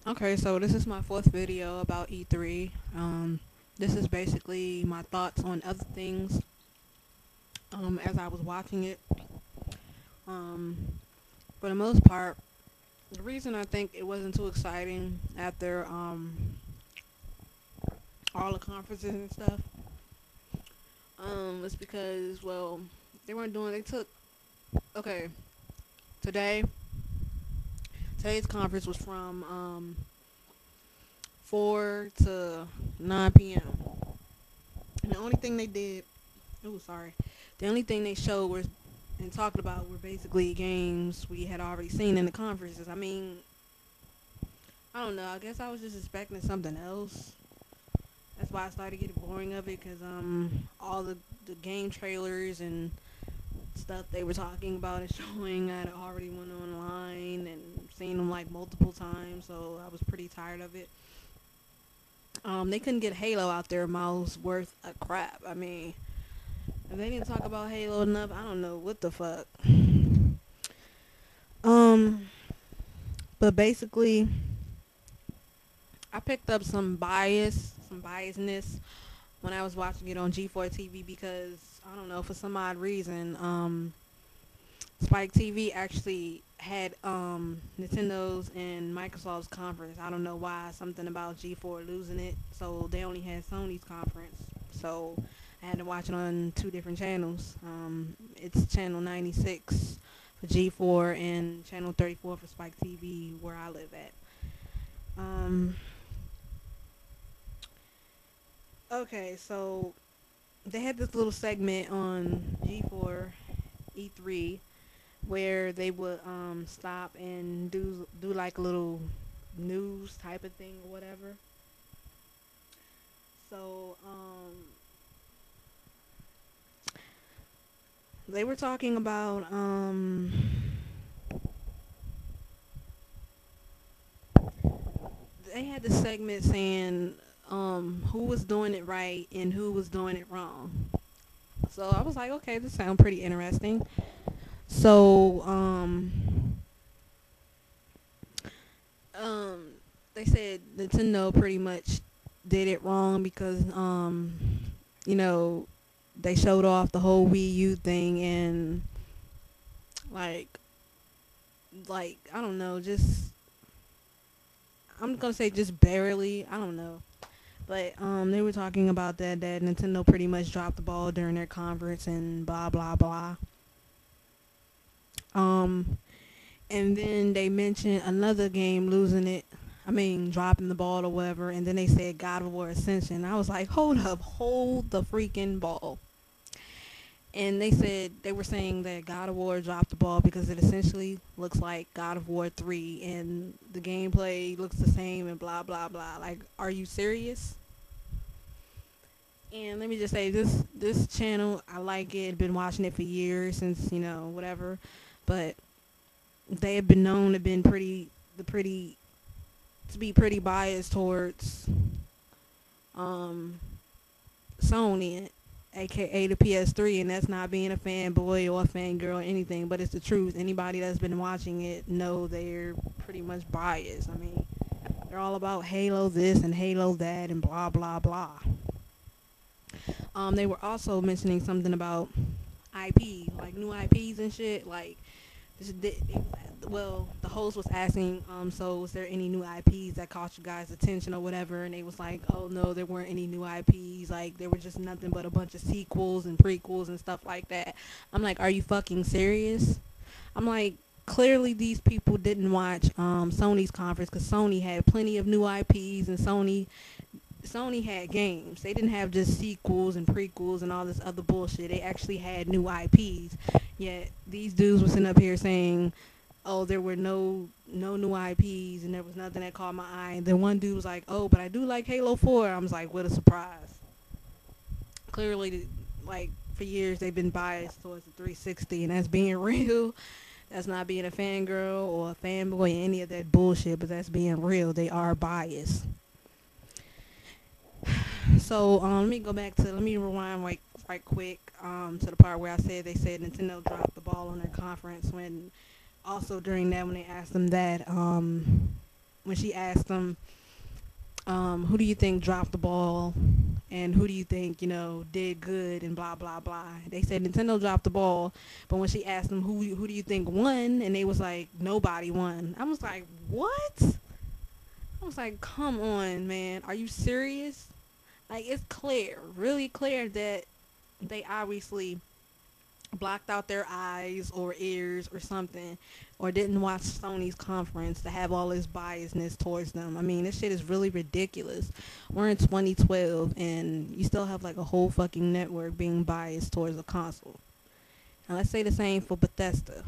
Okay, so this is my fourth video about E3. This is basically my thoughts on other things as I was watching it. Um, for the most part, the reason I think it wasn't too exciting after all the conferences and stuff was because, well, they took, okay, today, today's conference was from 4 to 9 p.m. And the only thing they did, oh, sorry, the only thing they showed was and talked about were basically games we had already seen in the conferences. I mean, I don't know. I guess I was just expecting something else. That's why I started getting boring of it because all the game trailers and stuff they were talking about and showing I had already went online and seen them like multiple times, so I was pretty tired of it. They couldn't get Halo out their mouths worth a crap. I mean, if they didn't talk about Halo enough, I don't know what the fuck. Um, but basically, I picked up some biasness when I was watching it on G4TV because I don't know, for some odd reason, Spike TV actually had Nintendo's and Microsoft's conference. I don't know why, something about G4 losing it, so they only had Sony's conference. So I had to watch it on two different channels. It's channel 96 for G4 and channel 34 for Spike TV where I live at. Um, okay, so they had this little segment on G4 E3 where they would stop and do like a little news type of thing or whatever. So they were talking about they had this segment saying who was doing it right and who was doing it wrong. So I was like, okay, this sounds pretty interesting. So um they said Nintendo pretty much did it wrong because you know they showed off the whole Wii U thing and like I don't know, just I'm gonna say just barely, I don't know. But they were talking about that Nintendo pretty much dropped the ball during their conference and blah blah blah. Um and then they mentioned another game losing it. I mean, dropping the ball or whatever, and then they said God of War Ascension. I was like, hold up, hold the freaking ball. And they said they were saying that God of War dropped the ball because it essentially looks like God of War 3 and the gameplay looks the same and blah blah blah. Like, are you serious? And let me just say this channel, I like it. Been watching it for years since, whatever. But they have been known to been pretty to be pretty biased towards um Sony, aka the PS3, and that's not being a fanboy or a fangirl or anything, but it's the truth. Anybody that's been watching it know they're pretty much biased. I mean, they're all about Halo this and Halo that and blah blah blah. They were also mentioning something about IP, like new IPs and shit. Like well, the host was asking, so was there any new IPs that caught you guys' attention or whatever? And they was like, oh no, there weren't any new IPs. Like, there were just nothing but a bunch of sequels and prequels and stuff like that. I'm like, are you fucking serious? I'm like, clearly these people didn't watch Sony's conference because Sony had plenty of new IPs and Sony had games. They didn't have just sequels and prequels and all this other bullshit. They actually had new IPs. Yet these dudes were sitting up here saying, "Oh, there were no new IPs and there was nothing that caught my eye." And then one dude was like, "Oh, but I do like Halo 4." I was like, "What a surprise!" Clearly, like for years they've been biased towards the 360, and that's being real. That's not being a fangirl or a fanboy, any of that bullshit. But that's being real. They are biased. So let me rewind right quick to the part where I said they said Nintendo dropped the ball on their conference when also during that when they asked them that when she asked them, who do you think dropped the ball, and who do you think, did good, and blah blah blah. They said Nintendo dropped the ball, but when she asked them who do you think won, and they was like nobody won. I was like, what? I was like, come on, man, are you serious? Like, it's clear, really clear that they obviously blocked out their eyes or ears or something, or didn't watch Sony's conference to have all this biasness towards them. I mean, this shit is really ridiculous. We're in 2012 and you still have like a whole fucking network being biased towards a console. And let's say the same for Bethesda,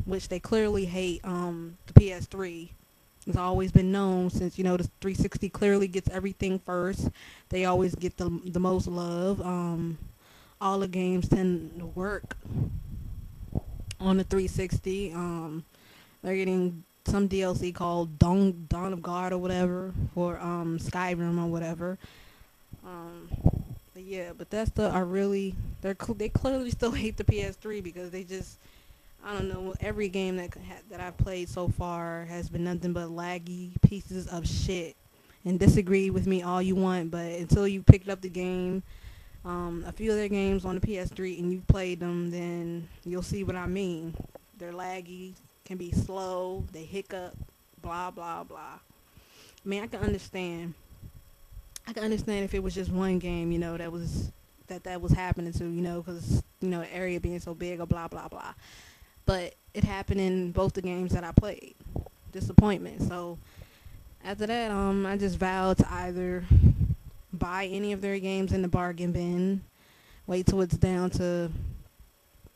which they clearly hate the PS3. It's always been known since, the 360 clearly gets everything first. They always get the most love. All the games tend to work on the 360. They're getting some DLC called Dawn of God or whatever for Skyrim or whatever. But yeah, Bethesda are really they clearly still hate the PS3 because they just, I don't know, every game that I've played so far has been nothing but laggy pieces of shit. And disagree with me all you want, but until you picked up the game, a few of their games on the PS3 and you've played them, then you'll see what I mean. They're laggy, can be slow, they hiccup, blah blah blah. I mean, I can understand if it was just one game, that was happening to, because the area being so big or blah blah blah. But it happened in both the games that I played. Disappointment. So after that, I just vowed to either buy any of their games in the bargain bin, wait till it's down to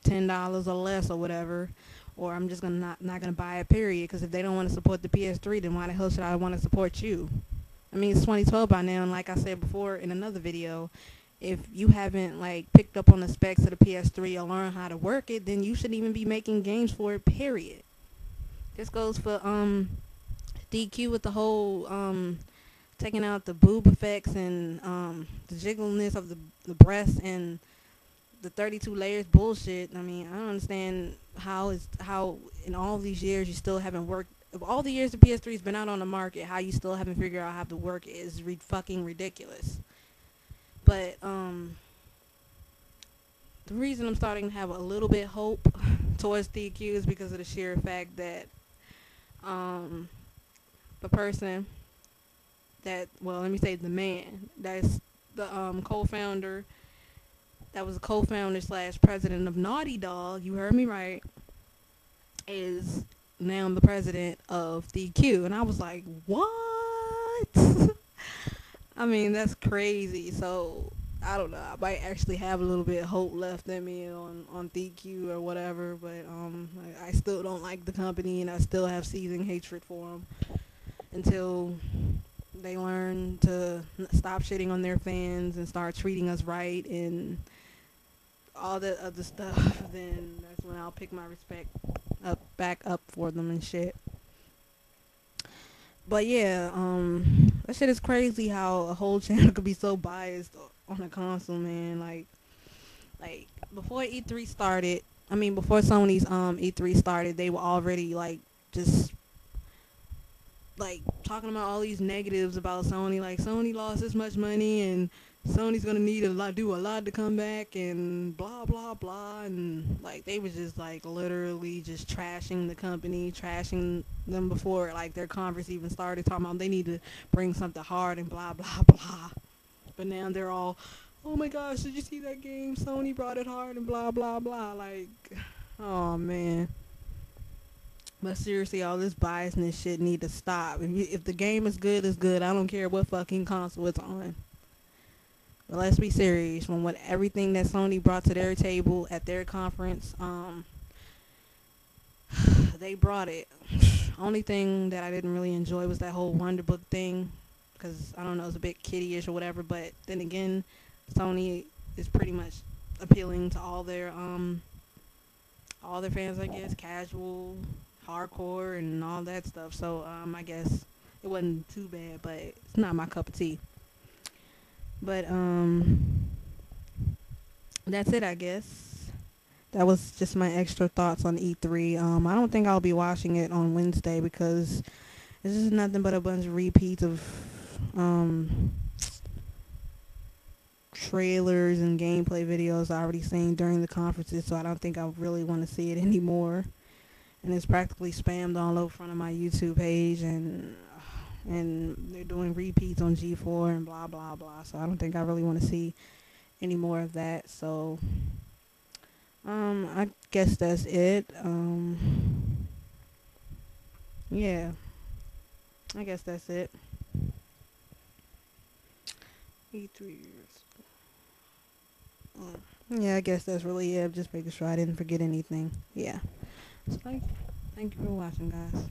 $10 or less or whatever, or I'm just not gonna buy it, period. Because if they don't want to support the PS3, then why the hell should I want to support you? I mean, it's 2012 by now, and like I said before in another video, if you haven't picked up on the specs of the PS3 or learned how to work it, then you shouldn't even be making games for it, period. This goes for DQ with the whole taking out the boob effects and the jiggleness of the breasts and the 32 layers bullshit. I mean, I don't understand how in all these years you still haven't worked. Of all the years the PS3's been out on the market, how you still haven't figured out how to work it is fucking ridiculous. But the reason I'm starting to have a little bit hope towards DQ is because of the sheer fact that the person that, well, let me say the man that's the co-founder, that was a co-founder / president of Naughty Dog, you heard me right, is now the president of DQ. And I was like, what? I mean, that's crazy. So I don't know, I might actually have a little bit of hope left in me on DQ or whatever, but I still don't like the company, and I still have seething hatred for them until they learn to stop shitting on their fans and start treating us right and all that other stuff. Then that's when I'll pick my respect back up for them and shit. But yeah, that shit is crazy how a whole channel could be so biased on a console, man. Like before E3 started, before Sony's E3 started, they were already just talking about all these negatives about Sony. Like, Sony lost this much money and Sony's gonna need do a lot to come back and blah blah blah, and they was just literally just trashing the company, trashing them before their conference even started, talking about they need to bring something hard and blah blah blah. But now they're all, oh my gosh, did you see that game? Sony brought it hard and blah blah blah. Oh man. But seriously, all this biasness shit need to stop. If the game is good, it's good. I don't care what fucking console it's on. But let's be serious. When everything that Sony brought to their table at their conference, they brought it. Only thing that I didn't really enjoy was that whole Wonder Book thing, because I don't know, it's a bit kiddie-ish or whatever. But then again, Sony is pretty much appealing to all their fans, I guess, casual, hardcore, and all that stuff. So I guess it wasn't too bad, but it's not my cup of tea. But that's it, I guess. That was just my extra thoughts on E3. I don't think I'll be watching it on Wednesday because It's just nothing but a bunch of repeats of um trailers and gameplay videos I already seen during the conferences, so I don't think I really want to see it anymore. And it's practically spammed all over front of my YouTube page, and they're doing repeats on G4 and blah blah blah. So I don't think I really want to see any more of that. So I guess that's it. Yeah, I guess that's it. E3 years. Yeah, I guess that's really it. Just making sure I didn't forget anything. Yeah. So thank you for watching, guys.